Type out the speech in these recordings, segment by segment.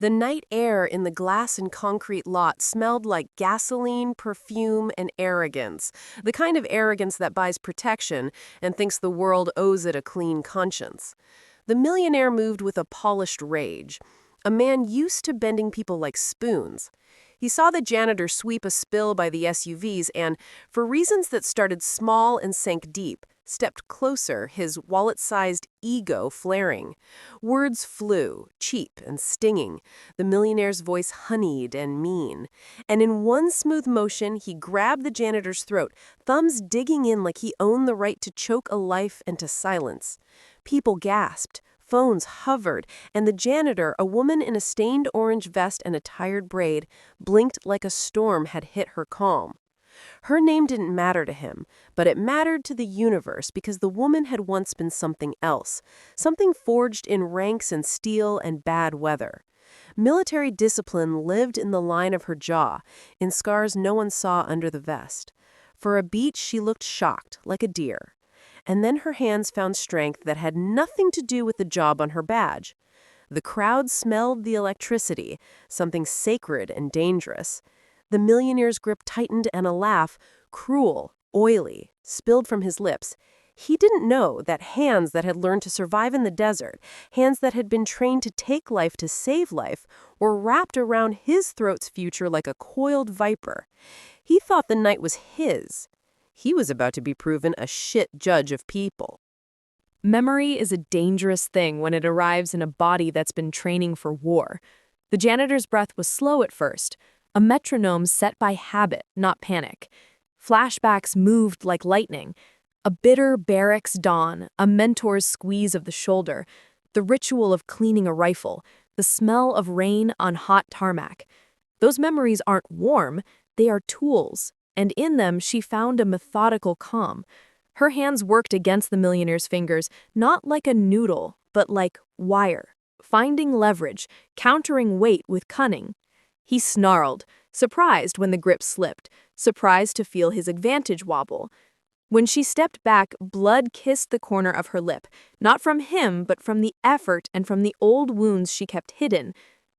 The night air in the glass and concrete lot smelled like gasoline, perfume, and arrogance, the kind of arrogance that buys protection and thinks the world owes it a clean conscience. The millionaire moved with a polished rage, a man used to bending people like spoons. He saw the janitor sweep a spill by the SUVs and, for reasons that started small and sank deep, stepped closer, his wallet-sized ego flaring. Words flew, cheap and stinging, the millionaire's voice honeyed and mean. And in one smooth motion, he grabbed the janitor's throat, thumbs digging in like he owned the right to choke a life into silence. People gasped. Phones hovered, and the janitor, a woman in a stained orange vest and a tired braid, blinked like a storm had hit her calm. Her name didn't matter to him, but it mattered to the universe because the woman had once been something else, something forged in ranks and steel and bad weather. Military discipline lived in the line of her jaw, in scars no one saw under the vest. For a beat, she looked shocked, like a deer. And then her hands found strength that had nothing to do with the job on her badge. The crowd smelled the electricity, something sacred and dangerous. The millionaire's grip tightened and a laugh, cruel, oily, spilled from his lips. He didn't know that hands that had learned to survive in the desert, hands that had been trained to take life to save life, were wrapped around his throat's future like a coiled viper. He thought the night was his. He was about to be proven a shit judge of people. Memory is a dangerous thing when it arrives in a body that's been training for war. The janitor's breath was slow at first, a metronome set by habit, not panic. Flashbacks moved like lightning. A bitter barracks dawn, a mentor's squeeze of the shoulder, the ritual of cleaning a rifle, the smell of rain on hot tarmac. Those memories aren't warm, they are tools. And in them she found a methodical calm. Her hands worked against the millionaire's fingers, not like a noodle, but like wire, finding leverage, countering weight with cunning. He snarled, surprised when the grip slipped, surprised to feel his advantage wobble. When she stepped back, blood kissed the corner of her lip, not from him, but from the effort and from the old wounds she kept hidden.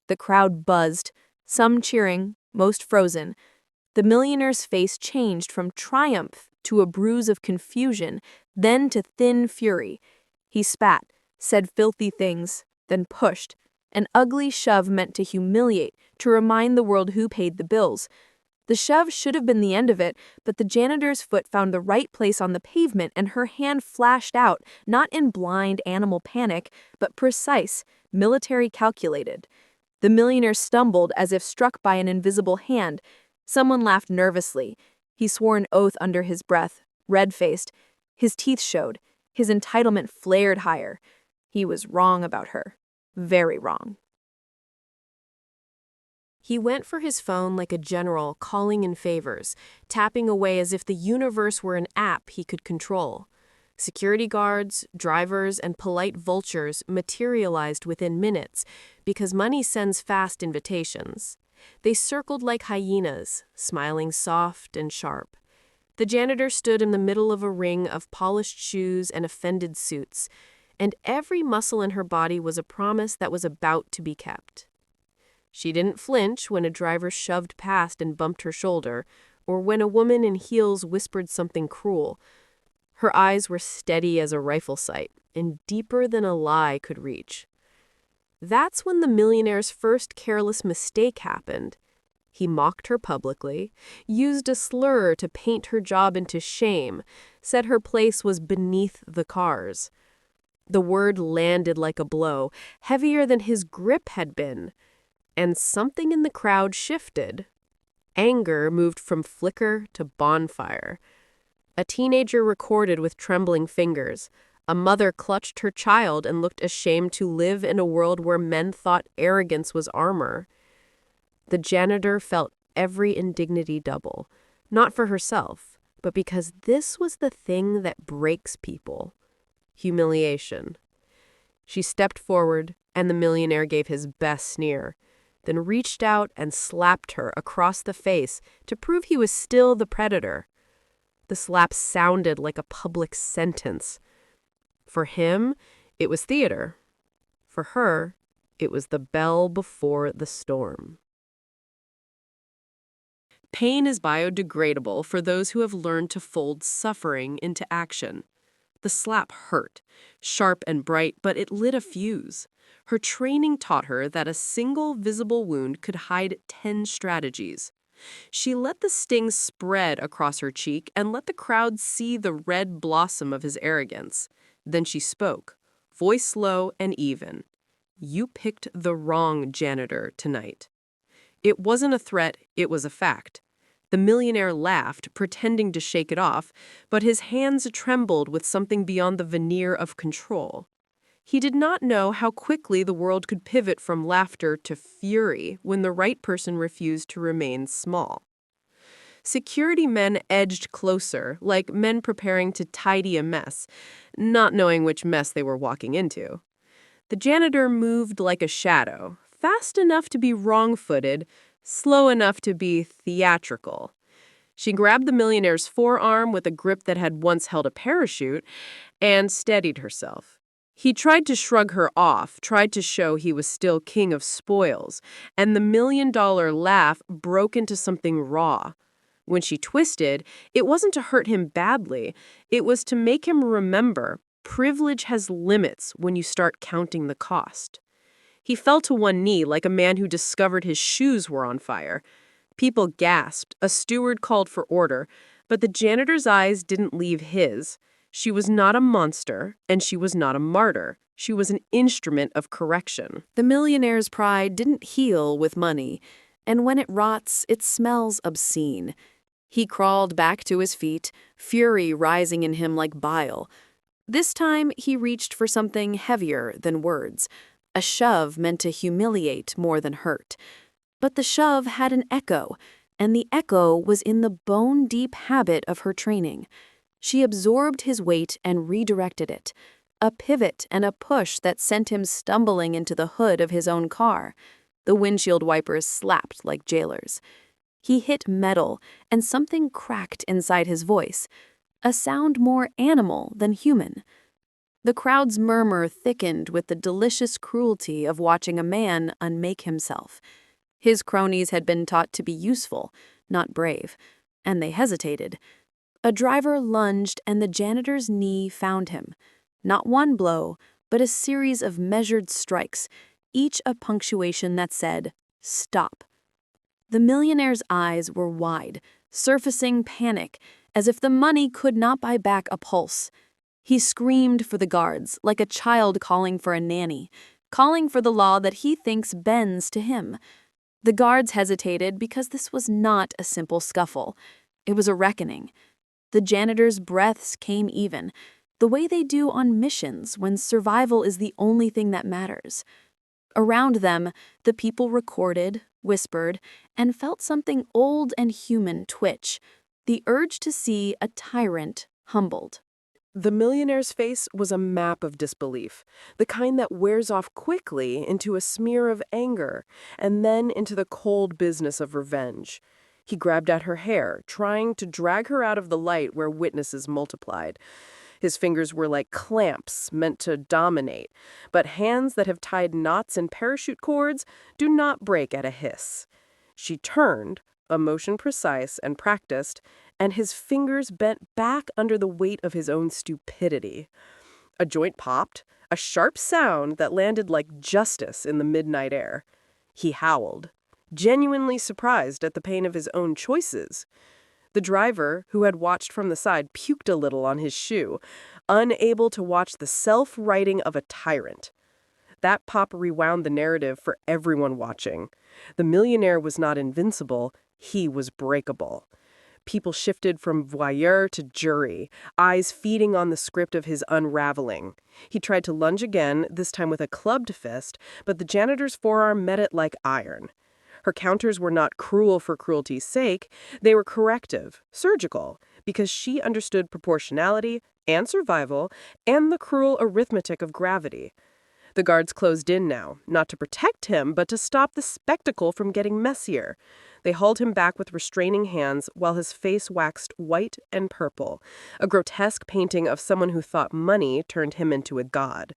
The crowd buzzed, some cheering, most frozen. The millionaire's face changed from triumph to a bruise of confusion, then to thin fury. He spat, said filthy things, then pushed. An ugly shove meant to humiliate, to remind the world who paid the bills. The shove should have been the end of it, but the janitor's foot found the right place on the pavement and her hand flashed out, not in blind animal panic, but precise, military calculated. The millionaire stumbled as if struck by an invisible hand. Someone laughed nervously. He swore an oath under his breath, red-faced. His teeth showed. His entitlement flared higher. He was wrong about her. Very wrong. He went for his phone like a general calling in favors, tapping away as if the universe were an app he could control. Security guards, drivers, and polite vultures materialized within minutes because money sends fast invitations. They circled like hyenas, smiling soft and sharp. The janitor stood in the middle of a ring of polished shoes and offended suits, and every muscle in her body was a promise that was about to be kept. She didn't flinch when a driver shoved past and bumped her shoulder, or when a woman in heels whispered something cruel. Her eyes were steady as a rifle sight, and deeper than a lie could reach. That's when the millionaire's first careless mistake happened. He mocked her publicly, used a slur to paint her job into shame, said her place was beneath the cars. The word landed like a blow, heavier than his grip had been. And something in the crowd shifted. Anger moved from flicker to bonfire. A teenager recorded with trembling fingers. A mother clutched her child and looked ashamed to live in a world where men thought arrogance was armor. The janitor felt every indignity double, not for herself, but because this was the thing that breaks people. Humiliation. She stepped forward, and the millionaire gave his best sneer, then reached out and slapped her across the face to prove he was still the predator. The slap sounded like a public sentence. For him, it was theater. For her, It was the bell before the storm. Pain is biodegradable for those who have learned to fold suffering into action. The slap hurt, sharp and bright, but it lit a fuse. Her training taught her that a single visible wound could hide 10 strategies. She let the sting spread across her cheek and let the crowd see the red blossom of his arrogance. Then she spoke, voice low and even. "You picked the wrong janitor tonight." It wasn't a threat, it was a fact. The millionaire laughed, pretending to shake it off, but his hands trembled with something beyond the veneer of control. He did not know how quickly the world could pivot from laughter to fury when the right person refused to remain small. Security men edged closer, like men preparing to tidy a mess, not knowing which mess they were walking into. The janitor moved like a shadow, fast enough to be wrong-footed, slow enough to be theatrical. She grabbed the millionaire's forearm with a grip that had once held a parachute and steadied herself. He tried to shrug her off, tried to show he was still king of spoils, and the million-dollar laugh broke into something raw. When she twisted, it wasn't to hurt him badly, it was to make him remember privilege has limits when you start counting the cost. He fell to one knee like a man who discovered his shoes were on fire. People gasped, a steward called for order, but the janitor's eyes didn't leave his. She was not a monster, and she was not a martyr. She was an instrument of correction. The millionaire's pride didn't heal with money, and when it rots, it smells obscene. He crawled back to his feet, fury rising in him like bile. This time, he reached for something heavier than words, a shove meant to humiliate more than hurt. But the shove had an echo, and the echo was in the bone-deep habit of her training. She absorbed his weight and redirected it, a pivot and a push that sent him stumbling into the hood of his own car. The windshield wipers slapped like jailers. He hit metal, and something cracked inside his voice, a sound more animal than human. The crowd's murmur thickened with the delicious cruelty of watching a man unmake himself. His cronies had been taught to be useful, not brave, and they hesitated. A driver lunged, and the janitor's knee found him. Not one blow, but a series of measured strikes, each a punctuation that said, "Stop." The millionaire's eyes were wide, surfacing panic, as if the money could not buy back a pulse. He screamed for the guards, like a child calling for a nanny, calling for the law that he thinks bends to him. The guards hesitated because this was not a simple scuffle. It was a reckoning. The janitor's breaths came even, the way they do on missions when survival is the only thing that matters. Around them, the people recorded, whispered, and felt something old and human twitch, the urge to see a tyrant humbled. The millionaire's face was a map of disbelief, the kind that wears off quickly into a smear of anger and then into the cold business of revenge. He grabbed at her hair, trying to drag her out of the light where witnesses multiplied. His fingers were like clamps meant to dominate, but hands that have tied knots in parachute cords do not break at a hiss. She turned, a motion precise and practiced, and his fingers bent back under the weight of his own stupidity. A joint popped, a sharp sound that landed like justice in the midnight air. He howled, genuinely surprised at the pain of his own choices. The driver, who had watched from the side, puked a little on his shoe, unable to watch the self-righting of a tyrant. That pop rewound the narrative for everyone watching. The millionaire was not invincible, he was breakable. People shifted from voyeur to jury, eyes feeding on the script of his unraveling. He tried to lunge again, this time with a clubbed fist, but the janitor's forearm met it like iron. Her counters were not cruel for cruelty's sake, they were corrective, surgical, because she understood proportionality and survival and the cruel arithmetic of gravity. The guards closed in now, not to protect him, but to stop the spectacle from getting messier. They hauled him back with restraining hands while his face waxed white and purple, a grotesque painting of someone who thought money turned him into a god.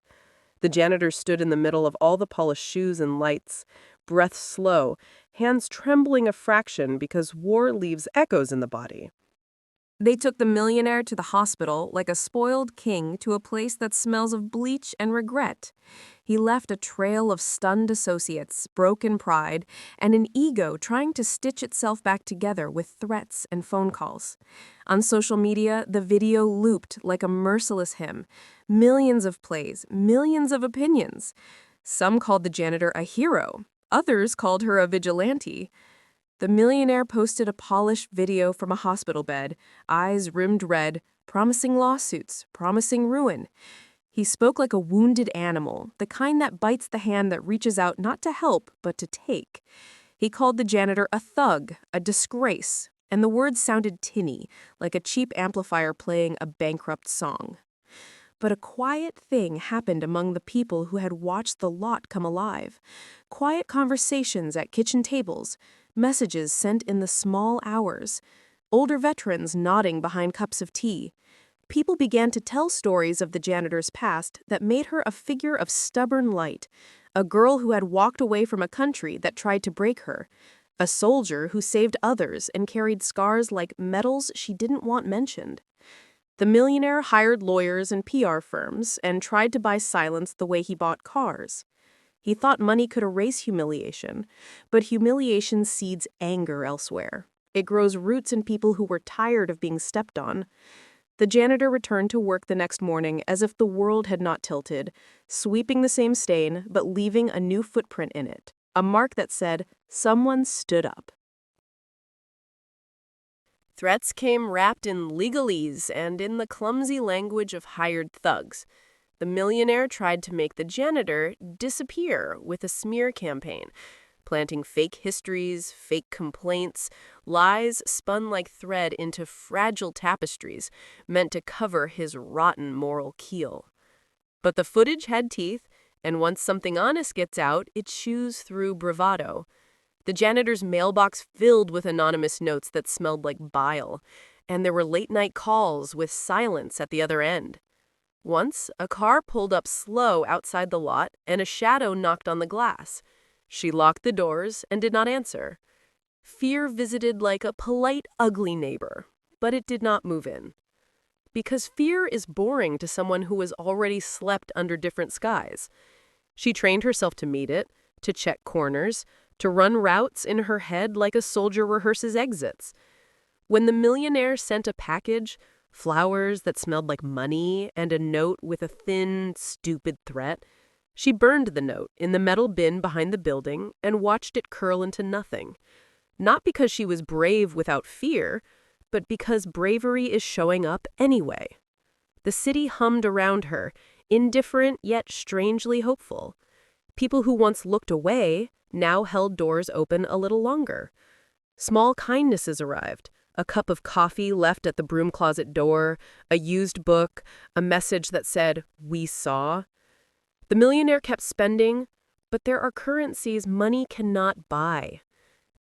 The janitor stood in the middle of all the polished shoes and lights, breath slow, hands trembling a fraction because war leaves echoes in the body. They took the millionaire to the hospital like a spoiled king to a place that smells of bleach and regret. He left a trail of stunned associates, broken pride, and an ego trying to stitch itself back together with threats and phone calls. On social media, the video looped like a merciless hymn. Millions of plays, millions of opinions. Some called the janitor a hero. Others called her a vigilante. The millionaire posted a polished video from a hospital bed, eyes rimmed red, promising lawsuits, promising ruin. He spoke like a wounded animal, the kind that bites the hand that reaches out not to help, but to take. He called the janitor a thug, a disgrace, and the words sounded tinny, like a cheap amplifier playing a bankrupt song. But a quiet thing happened among the people who had watched the lot come alive. Quiet conversations at kitchen tables, messages sent in the small hours, older veterans nodding behind cups of tea. People began to tell stories of the janitor's past that made her a figure of stubborn light, a girl who had walked away from a country that tried to break her, a soldier who saved others and carried scars like medals she didn't want mentioned. The millionaire hired lawyers and PR firms and tried to buy silence the way he bought cars. He thought money could erase humiliation, but humiliation seeds anger elsewhere. It grows roots in people who were tired of being stepped on. The janitor returned to work the next morning as if the world had not tilted, sweeping the same stain but leaving a new footprint in it, a mark that said, "Someone stood up." Threats came wrapped in legalese and in the clumsy language of hired thugs. The millionaire tried to make the janitor disappear with a smear campaign, planting fake histories, fake complaints, lies spun like thread into fragile tapestries meant to cover his rotten moral keel. But the footage had teeth, and once something honest gets out, it chews through bravado. The janitor's mailbox filled with anonymous notes that smelled like bile, and there were late-night calls with silence at the other end. Once, a car pulled up slow outside the lot, and a shadow knocked on the glass. She locked the doors and did not answer. Fear visited like a polite, ugly neighbor, but it did not move in. Because fear is boring to someone who has already slept under different skies. She trained herself to meet it, to check corners, to run routes in her head like a soldier rehearses exits. When the millionaire sent a package, flowers that smelled like money, and a note with a thin, stupid threat, she burned the note in the metal bin behind the building and watched it curl into nothing. Not because she was brave without fear, but because bravery is showing up anyway. The city hummed around her, indifferent yet strangely hopeful. People who once looked away now held doors open a little longer. Small kindnesses arrived. A cup of coffee left at the broom closet door, a used book, a message that said, "We saw." The millionaire kept spending, but there are currencies money cannot buy.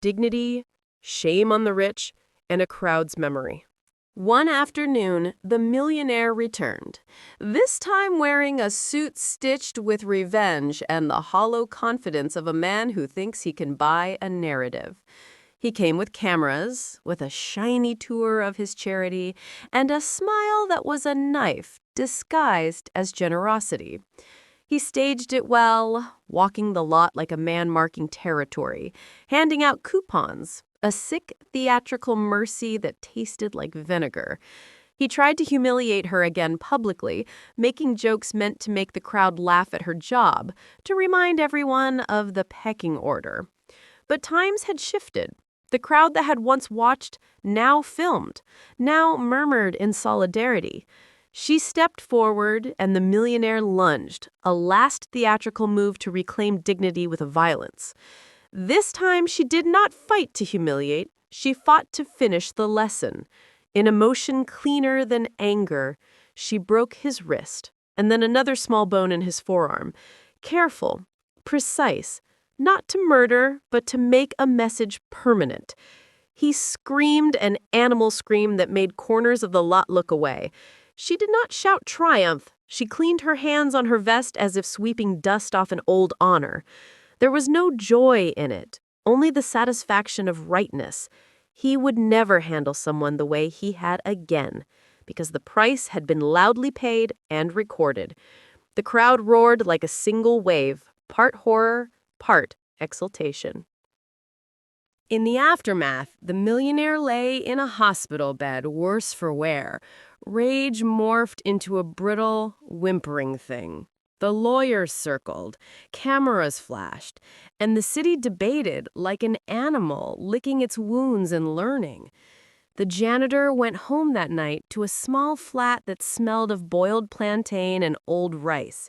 Dignity, shame on the rich, and a crowd's memory. One afternoon, the millionaire returned, this time wearing a suit stitched with revenge and the hollow confidence of a man who thinks he can buy a narrative. He came with cameras, with a shiny tour of his charity, and a smile that was a knife disguised as generosity. He staged it well, walking the lot like a man marking territory, handing out coupons, a sick theatrical mercy that tasted like vinegar. He tried to humiliate her again publicly, making jokes meant to make the crowd laugh at her job, to remind everyone of the pecking order. But times had shifted. The crowd that had once watched now filmed, now murmured in solidarity. She stepped forward, and the millionaire lunged, a last theatrical move to reclaim dignity with violence. This time, she did not fight to humiliate. She fought to finish the lesson. In a motion cleaner than anger, she broke his wrist, and then another small bone in his forearm. Careful, precise, not to murder, but to make a message permanent. He screamed an animal scream that made corners of the lot look away. She did not shout triumph. She cleaned her hands on her vest as if sweeping dust off an old honor. There was no joy in it, only the satisfaction of rightness. He would never handle someone the way he had again, because the price had been loudly paid and recorded. The crowd roared like a single wave, part horror, part exultation. In the aftermath, the millionaire lay in a hospital bed, worse for wear. Rage morphed into a brittle, whimpering thing. The lawyers circled, cameras flashed, and the city debated like an animal licking its wounds and learning. The janitor went home that night to a small flat that smelled of boiled plantain and old rice,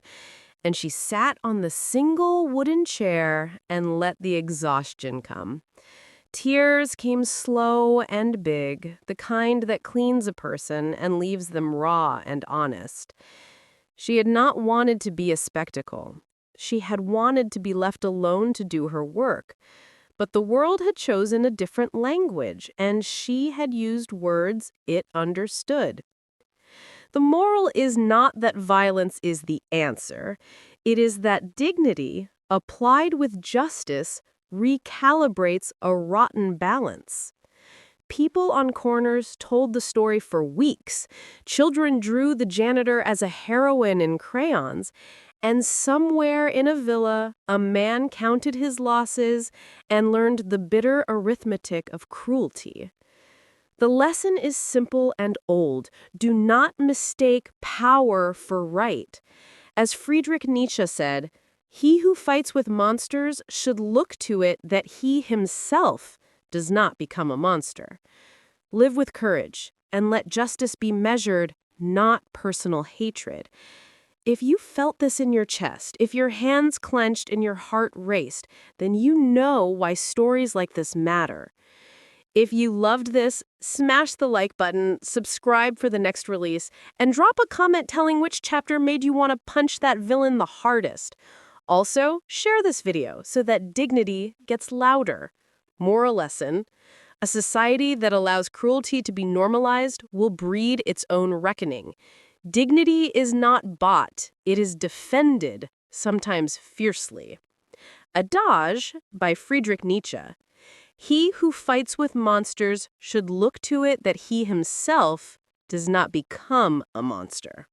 and she sat on the single wooden chair and let the exhaustion come. Tears came slow and big, the kind that cleans a person and leaves them raw and honest. She had not wanted to be a spectacle. She had wanted to be left alone to do her work. But the world had chosen a different language, and she had used words it understood. The moral is not that violence is the answer. It is that dignity, applied with justice, recalibrates a rotten balance. People on corners told the story for weeks. Children drew the janitor as a heroine in crayons. And somewhere in a villa, a man counted his losses and learned the bitter arithmetic of cruelty. The lesson is simple and old. Do not mistake power for right. As Friedrich Nietzsche said, he who fights with monsters should look to it that he himself does not become a monster. Live with courage, and let justice be measured, not personal hatred. If you felt this in your chest, if your hands clenched and your heart raced, then you know why stories like this matter. If you loved this, smash the like button, subscribe for the next release, and drop a comment telling which chapter made you want to punch that villain the hardest. Also, share this video so that dignity gets louder. Moral lesson: a society that allows cruelty to be normalized will breed its own reckoning. Dignity is not bought, it is defended, sometimes fiercely. Adage by Friedrich Nietzsche. He who fights with monsters should look to it that he himself does not become a monster.